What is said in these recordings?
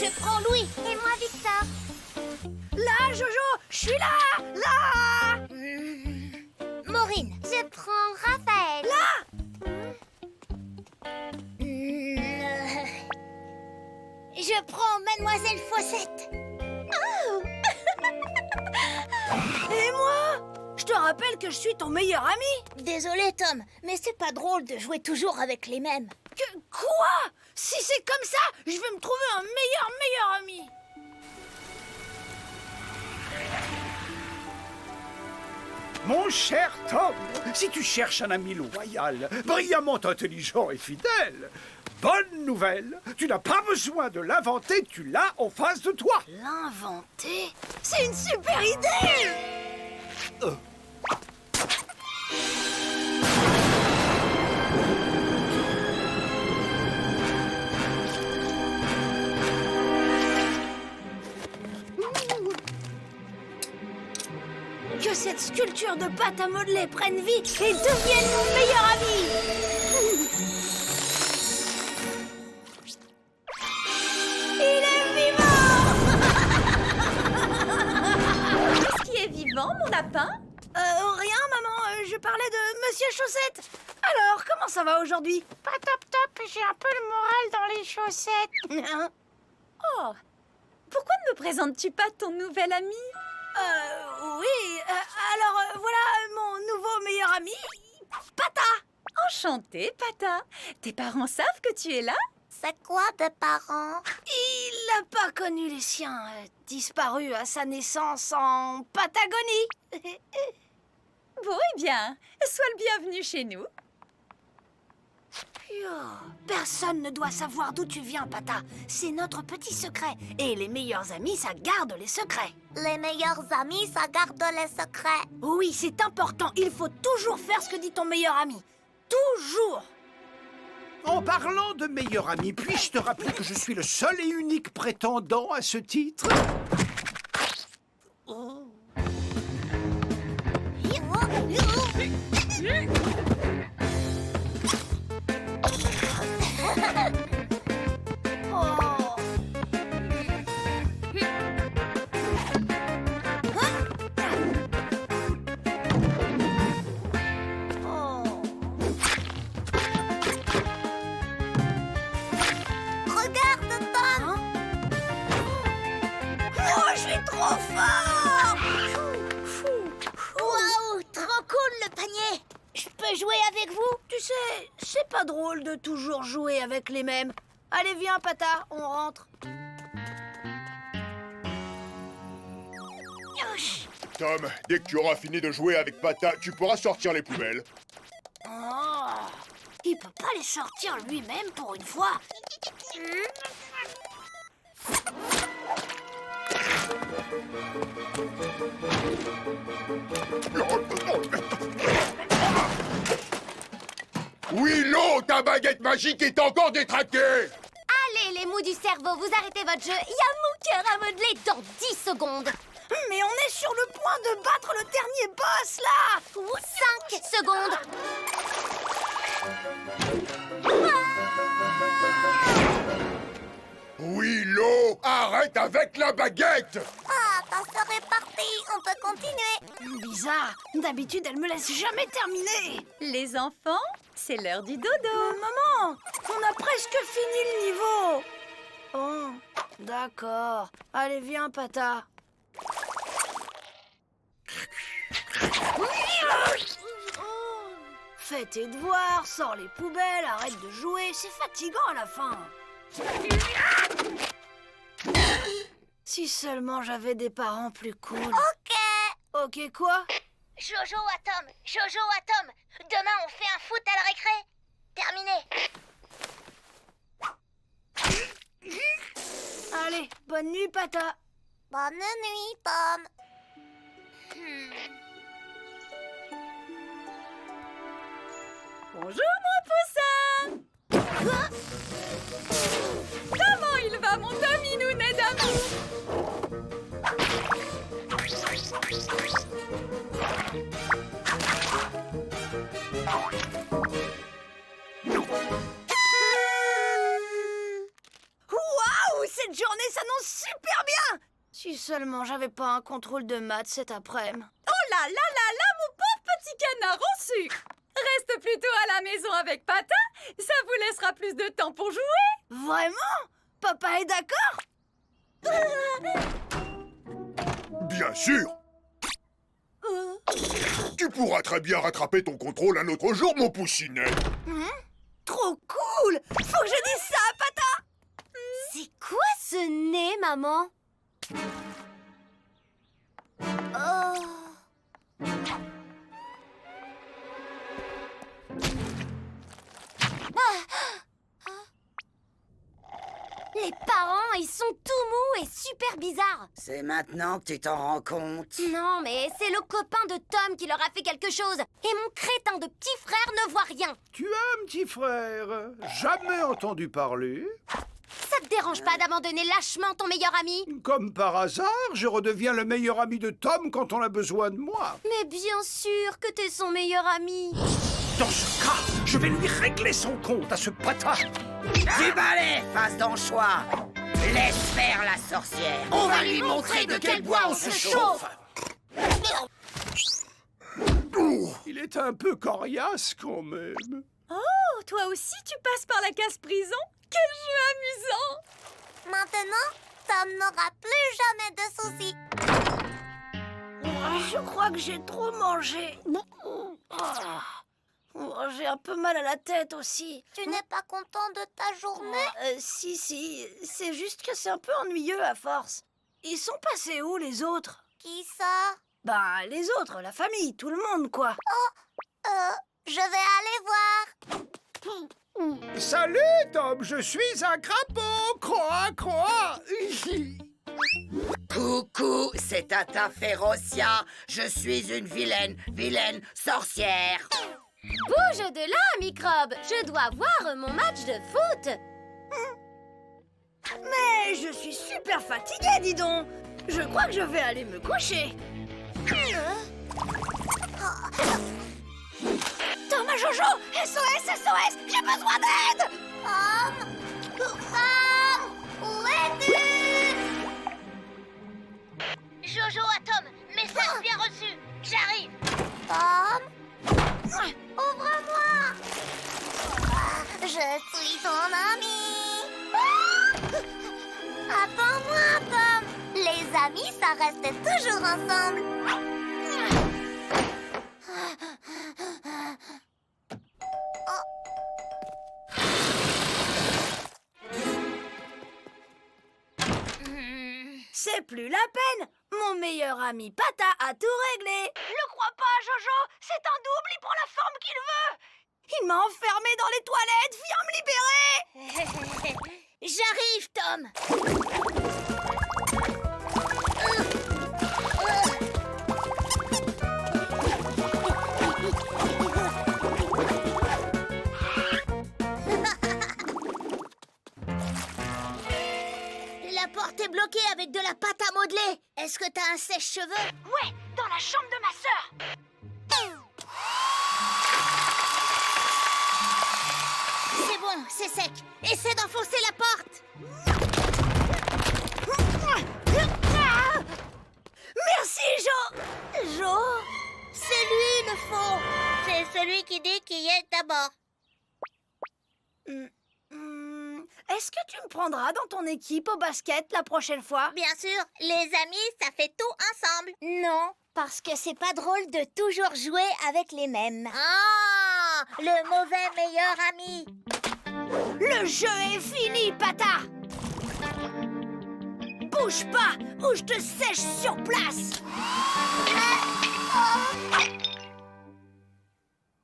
Je prends Louis. Et moi, Victor. Là, Jojo, je suis là. Là. Maureen. Je prends Raphaël. Là. Je prends Mademoiselle Fossette. Oh. Et moi? Je te rappelle que je suis ton meilleur ami. Désolé, Tom, mais c'est pas drôle de jouer toujours avec les mêmes. Quoi? Si c'est comme ça, je vais me trouver un meilleur ami. Mon cher Tom, si tu cherches un ami loyal, brillamment intelligent et fidèle, bonne nouvelle, tu n'as pas besoin de l'inventer, tu l'as en face de toi. L'inventer? C'est une super idée! Que cette sculpture de pâte à modeler prenne vie et devienne mon meilleur ami! Il est vivant! Qu'est-ce qui est vivant, mon lapin? Rien, maman. Je parlais de Monsieur Chaussette. Alors, comment ça va aujourd'hui? Pas top top, j'ai un peu le moral dans les chaussettes. Oh, pourquoi ne me présentes-tu pas ton nouvel ami? Oui. Alors, voilà mon nouveau meilleur ami, Pata. Enchantée, Pata. Tes parents savent que tu es là? C'est quoi de parents? Il n'a pas connu les siens, disparu à sa naissance en Patagonie. Bon, eh bien, sois le bienvenu chez nous. Personne ne doit savoir d'où tu viens, Pata. C'est notre petit secret. Et les meilleurs amis, ça garde les secrets. Les meilleurs amis, ça garde les secrets. Oui, c'est important. Il faut toujours faire ce que dit ton meilleur ami. Toujours. En parlant de meilleur ami, puis-je te rappeler que je suis le seul et unique prétendant à ce titre? Regarde, Tom. Oh, je suis trop fort! Waouh, trop cool le panier. Je peux jouer avec vous? Tu sais, c'est pas drôle de toujours jouer avec les mêmes. Allez, viens, Pata, on rentre. Tom, dès que tu auras fini de jouer avec Pata, tu pourras sortir les poubelles. Oh, il peut pas les sortir lui-même pour une fois. Willow, ta baguette magique est encore détraquée! Allez, les mous du cerveau, vous arrêtez votre jeu. Il y a mon cœur à modeler dans 10 secondes. Mais on est sur le point de battre le dernier boss, là! 5 secondes. Willow, arrête avec la baguette! Ah, ta sœur est partie. On peut continuer. Bizarre. D'habitude, elle me laisse jamais terminer. Les enfants, c'est l'heure du dodo. Maman, on a presque fini le niveau. Oh, d'accord. Allez, viens, Pata. Fais tes devoirs, sors les poubelles, arrête de jouer. C'est fatigant à la fin. Si seulement j'avais des parents plus cool. Ok. Ok, quoi? Jojo à Tom. Jojo à Tom. Demain, on fait un foot à la récré. Terminé. Allez, bonne nuit, Pata. Bonne nuit, Tom. Bonjour, mon poussin. Comment il va, mon Tominounet d'amour? cette journée s'annonce super bien! Si seulement j'avais pas un contrôle de maths cet après-midi. Oh là là là là, mon pauvre petit canard en sucre! Reste plutôt à la maison avec Pata, ça vous laissera plus de temps pour jouer. Vraiment? Papa est d'accord? Bien sûr. Tu pourras très bien rattraper ton contrôle un autre jour, mon poussinet. Trop cool! Faut que je dise ça à Pata! C'est quoi ce nez, maman? Oh. Les parents, ils sont tout mous et super bizarres. C'est maintenant que tu t'en rends compte. Non, mais c'est le copain de Tom qui leur a fait quelque chose. Et mon crétin de petit frère ne voit rien. Tu as un petit frère? Jamais entendu parler. Ça te dérange pas d'abandonner lâchement ton meilleur ami? Comme par hasard, je redeviens le meilleur ami de Tom quand on a besoin de moi. Mais bien sûr que t'es son meilleur ami. Dans ce cas, je vais lui régler son compte à ce Pata. Du balai, face d'anchois. Laisse faire la sorcière. On va lui montrer de quel bois on se chauffe. Il est un peu coriace quand même. Oh, toi aussi tu passes par la case-prison? Quel jeu amusant! Maintenant, Tom n'aura plus jamais de soucis. Je crois que j'ai trop mangé. J'ai un peu mal à la tête aussi. Tu n'es pas content de ta journée? Si, c'est juste que c'est un peu ennuyeux à force. Ils sont passés où les autres? Qui ça? Ben, les autres, la famille, tout le monde quoi. Je vais aller voir. Salut Tom, je suis un crapaud. Croa, croa. Coucou, c'est Tata Férocia. Je suis une vilaine sorcière. Bouge de là, microbe. Je dois voir mon match de foot. Mais je suis super fatiguée, dis donc. Je crois que je vais aller me coucher. Thomas, Jojo, SOS, j'ai besoin d'aide. Tom, où es-tu? Jojo à Tom, message bien reçu. J'arrive. Tom, ouvre-moi. Je suis ton ami. Attends-moi, Tom. Les amis, ça reste toujours ensemble. C'est plus la peine. Mon meilleur ami Pata a tout réglé. Le crois pas, Jojo. C'est un double, il prend la forme qu'il veut. Il m'a enfermé dans les toilettes. Viens me libérer. J'arrive, Tom. La porte est bloquée avec de la pâte à modeler. Est-ce que t'as un sèche-cheveux? Ouais, dans la chambre de ma sœur. C'est bon, c'est sec. Essaie d'enfoncer la porte. Merci, Jo. C'est lui le faux. C'est celui qui dit qui est d'abord. Est-ce que tu me prendras dans ton équipe au basket la prochaine fois? Bien sûr, les amis, ça fait tout ensemble. Non, parce que c'est pas drôle de toujours jouer avec les mêmes. Ah, le mauvais meilleur ami. Le jeu est fini, Pata. Bouge pas ou je te sèche sur place.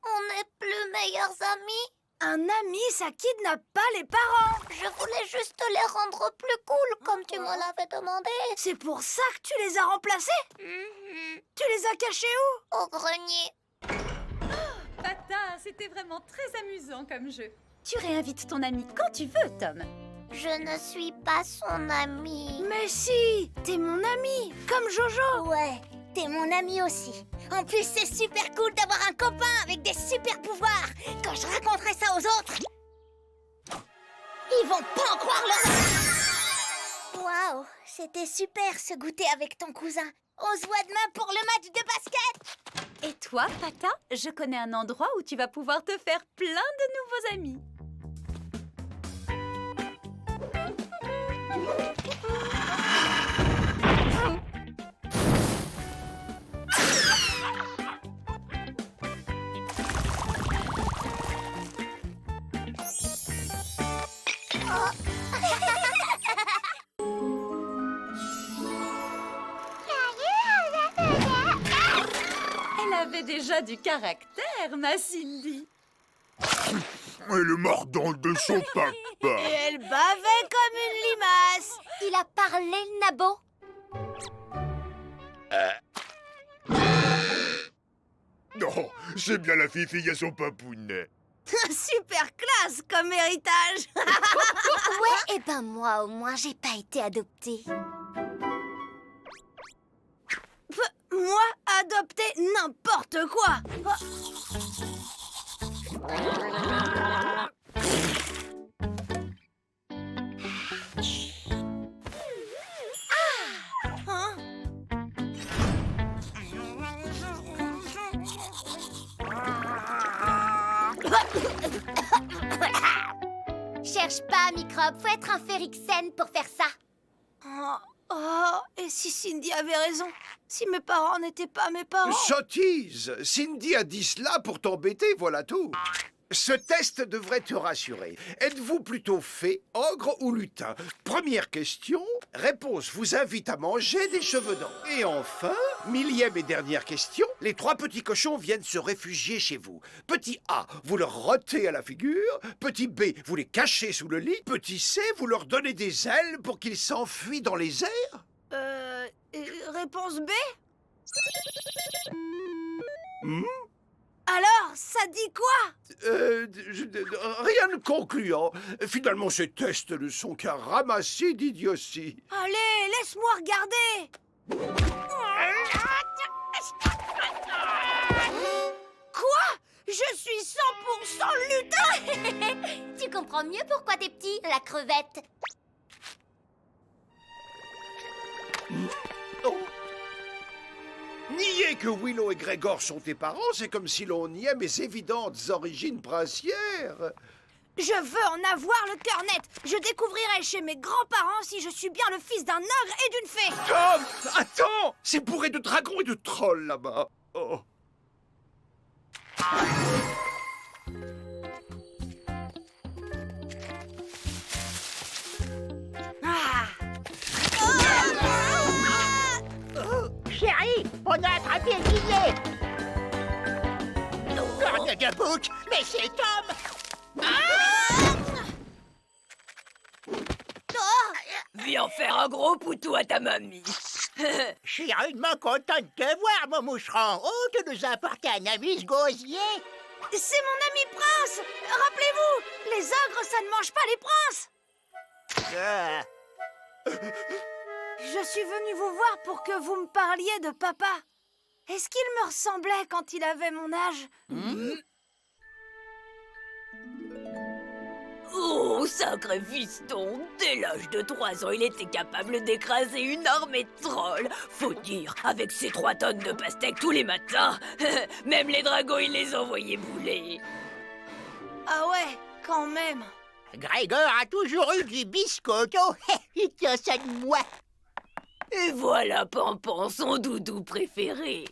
On n'est plus meilleurs amis. Un ami, ça kidnappe pas les parents. Je voulais juste les rendre plus cool, comme tu me l'avais demandé. C'est pour ça que tu les as remplacés? Tu les as cachés où? Au grenier. Pata, c'était vraiment très amusant comme jeu. Tu réinvites ton ami quand tu veux, Tom. Je ne suis pas son ami. Mais si, t'es mon ami, comme Jojo. Ouais, t'es mon ami aussi. En plus, c'est super cool d'avoir un copain avec des super pouvoirs. Quand je raconterai ça aux autres, ils vont pas en croire leur... Wow, c'était super ce goûter avec ton cousin. On se voit demain pour le match de basket. Et toi, Pata, je connais un endroit où tu vas pouvoir te faire plein de nouveaux amis. Elle avait déjà du caractère, ma Cindy. Et le mordant de son papa. Et elle bavait comme une limace. Il a parlé, le nabo. Non, c'est bien la fille à son papounet. Super classe comme héritage. Ouais, et ben moi, au moins, j'ai pas été adoptée. Moi, adopter n'importe quoi. Hein? Cherche pas, microbe. Faut être un Férixène pour faire ça. Et si Cindy avait raison? Si mes parents n'étaient pas mes parents? Sottise! Cindy a dit cela pour t'embêter, voilà tout. Ce test devrait te rassurer. Êtes-vous plutôt fée, ogre ou lutin? Première question. Réponse vous invite à manger des cheveux d'or. Et enfin, millième et dernière question. Les 3 petits cochons viennent se réfugier chez vous. Petit A, vous leur rottez à la figure. Petit B, vous les cachez sous le lit. Petit C, vous leur donnez des ailes pour qu'ils s'enfuient dans les airs. Réponse B? Alors, ça dit quoi? Rien de concluant. Finalement, ces tests ne sont qu'un ramassis d'idiotie. Allez, laisse-moi regarder. Quoi? Je suis 100% lutin. Tu comprends mieux pourquoi t'es petit, la crevette. Oh. Nier que Willow et Grégor sont tes parents, c'est comme si l'on niait mes évidentes origines princières. Je veux en avoir le cœur net. Je découvrirai chez mes grands-parents si je suis bien le fils d'un ogre et d'une fée. Tom, attends! C'est bourré de dragons et de trolls là-bas. Oh. Chérie, on a attrapé le billet. Corne de bouc, mais c'est Tom. Viens faire un gros poutou à ta mamie. Je suis rudement content de te voir, mon moucheron. Oh, tu nous as apporté un ami, ce gosier. C'est mon ami Prince. Rappelez-vous, les ogres, ça ne mange pas les princes. Je suis venue vous voir pour que vous me parliez de papa. Est-ce qu'il me ressemblait quand il avait mon âge? Oh, sacré fiston! Dès l'âge de 3 ans, il était capable d'écraser une armée de trolls. Faut dire, avec ses 3 tonnes de pastèques tous les matins, même les dragons, il les envoyait bouler. Ah ouais, quand même. Grégor a toujours eu du biscotto. Il tient ça de moi. Et voilà Pampan, son doudou préféré.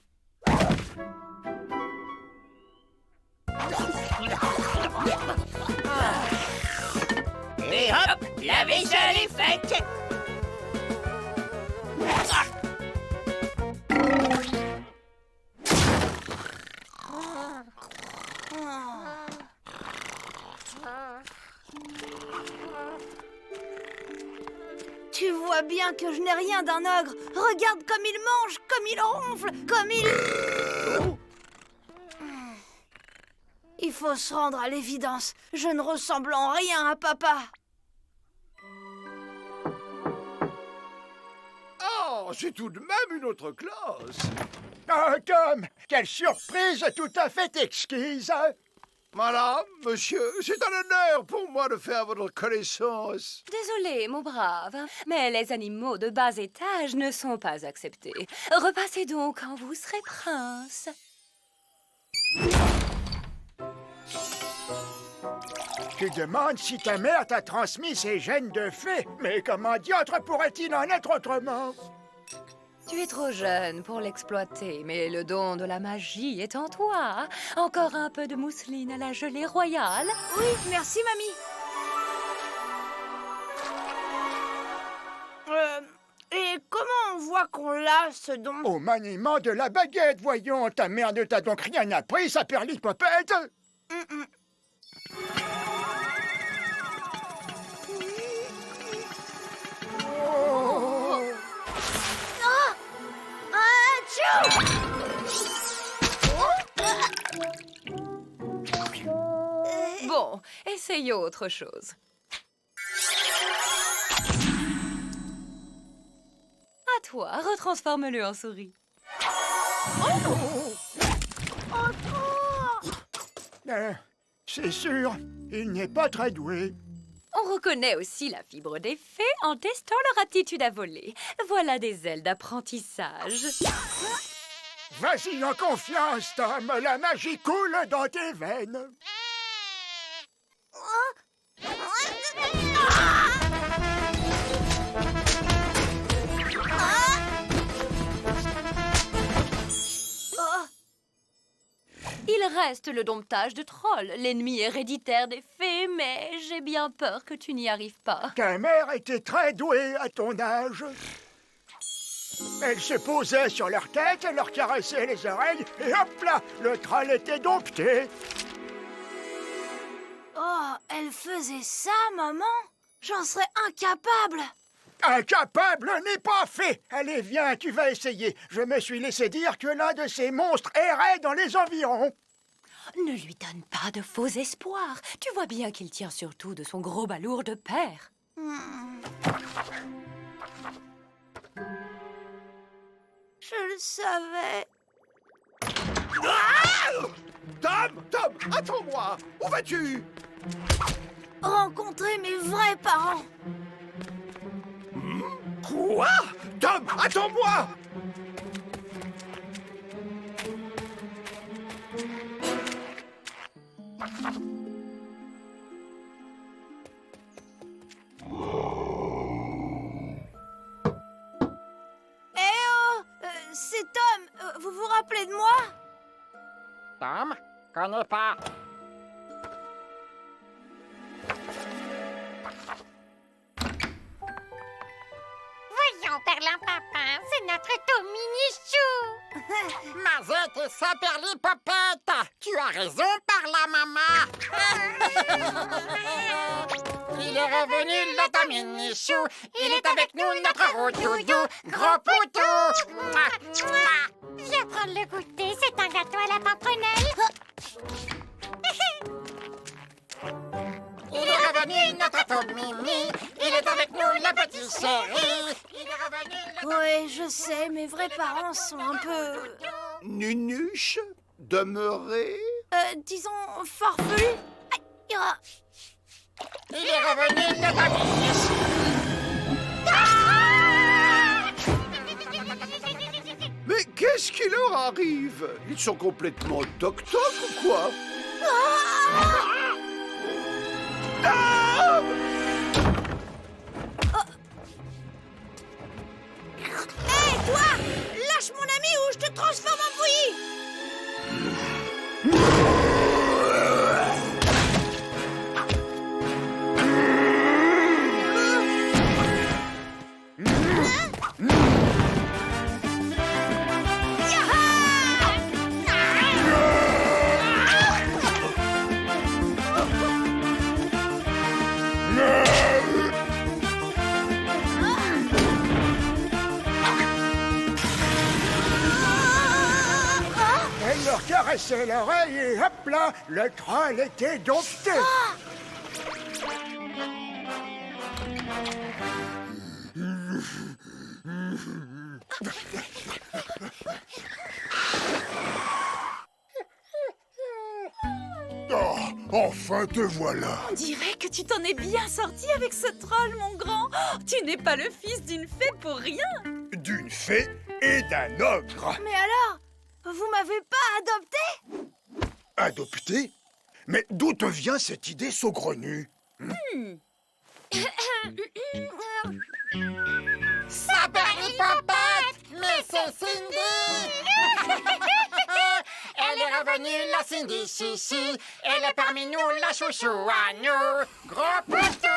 Et hop, la vaisselle est faite. Tu vois bien que je n'ai rien d'un ogre. Regarde comme il mange, comme il ronfle, comme il... Il faut se rendre à l'évidence. Je ne ressemble en rien à papa. Oh, c'est tout de même une autre classe. Oh, Tom, quelle surprise tout à fait exquise! Madame, monsieur, c'est un honneur pour moi de faire votre connaissance. Désolé, mon brave, mais les animaux de bas étage ne sont pas acceptés. Repassez donc quand vous serez prince. Tu demandes si ta mère t'a transmis ses gènes de fée. Mais comment diantre pourrait-il en être autrement? Tu es trop jeune pour l'exploiter, mais le don de la magie est en toi. Encore un peu de mousseline à la gelée royale. Oui, merci, mamie. Et comment on voit qu'on l'a, ce don? Au maniement de la baguette, voyons. Ta mère ne t'a donc rien appris, sa perlipopette? Bon, essayons autre chose. À toi, retransforme-le en souris. C'est sûr, il n'est pas très doué. On reconnaît aussi la fibre des fées en testant leur aptitude à voler. Voilà des ailes d'apprentissage. Vas-y en confiance, Tom. La magie coule dans tes veines. Il reste le domptage de trolls, l'ennemi héréditaire des fées, mais j'ai bien peur que tu n'y arrives pas. Ta mère était très douée à ton âge. Elle se posait sur leur tête, leur caressait les oreilles, et hop là, le troll était dompté. Oh, elle faisait ça, maman? J'en serais incapable. Incapable n'est pas fait. Allez, viens, tu vas essayer. Je me suis laissé dire que l'un de ces monstres errait dans les environs. Ne lui donne pas de faux espoirs. Tu vois bien qu'il tient surtout de son gros balourd de père. Je le savais. Tom, attends-moi. Où vas-tu? Rencontrer mes vrais parents. Quoi? Tom, attends-moi. C'est Tom. Vous vous rappelez de moi? Tom, connais pas. Voyons, Perlimpinpin, c'est notre Tom Minichou. Mazette et sa perlipopette. Tu as raison, par la maman. Il est revenu, le Tom Minichou. Il est avec nous, notre gros doudou, gros poutou. Viens prendre le goûter, c'est un gâteau à la pimprenelle. Il est revenu, notre Tom Mimi. Il est avec nous, le petit chéri. Il est revenu, le... Oui, je sais, mes vrais parents sont un peu... Nunuche? Demeuré? Disons, farfelus. Il est revenu, le Tom Minichou. Mais qu'est-ce qui leur arrive? Ils sont complètement toc-toc ou quoi? Hé, toi! Lâche mon ami ou je te transforme en bouillie! Elle leur caressait l'oreille et hop là, le troll était dompté. Oh, Enfin te voilà. On dirait que tu t'en es bien sorti avec ce troll, mon grand. Oh, tu n'es pas le fils d'une fée pour rien. D'une fée et d'un ogre. Mais alors, vous m'avez pas adopté? Adopté? Mais d'où te vient cette idée saugrenue? Saperli Popette, mais c'est Cindy. Elle est revenue, la Cindy Chichi. Elle est parmi nous, la chouchou à nous. Gros poutou.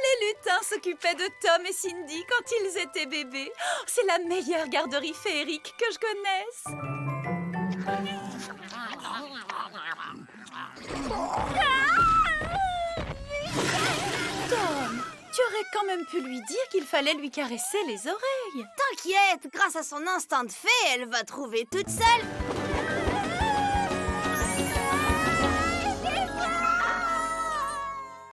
Les lutins s'occupaient de Tom et Cindy quand ils étaient bébés. Oh, c'est la meilleure garderie féerique que je connaisse. Tom, tu aurais quand même pu lui dire qu'il fallait lui caresser les oreilles. T'inquiète, grâce à son instinct de fée, elle va trouver toute seule.